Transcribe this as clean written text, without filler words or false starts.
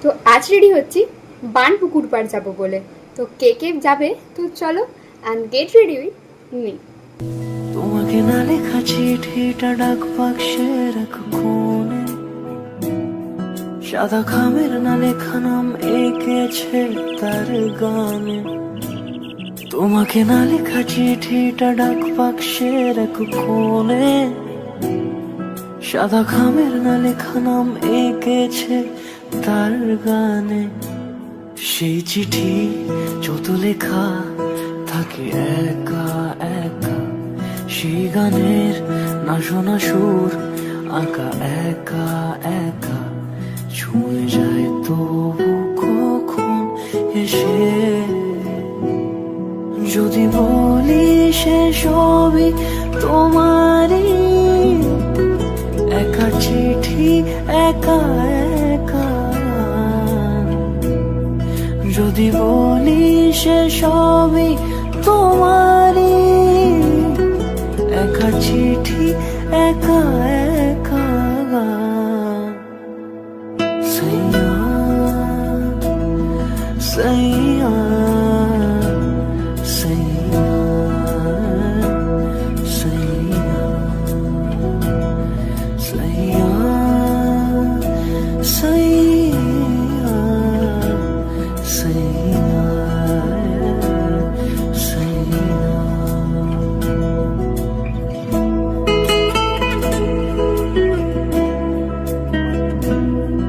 তো আজ রেডি হচ্ছি বানপুকুর পাড় যাবো বলে। তো কে কে যাবে তো চলো and get ready with me. তোমাকে না লেখা চিঠিটা ডাক বাক্সের এক কোণে, সাদা খামের না লেখা নাম এঁকেছে তার গানে। তোমাকে না লেখা চিঠিটা ডাক বাক্সের এক কোণে, সাদা খামের না লেখা নাম এঁকেছে তার গানে। সেই চিঠি যত লেখা থাকে একা একা, সেই গানের না শোনা সুর আঁকা একা একা, ছুঁয়ে যায় তবু কখন এসে। যদি বলি সে সবই তোমারই, একা চিঠি একা একা। যদি বলি সে সবই তোমারই, একা চিঠি একা একা। সাইয়া সাইয়া সাইয়া সাইয়া সাইয়া সাইয়া সাইয়া।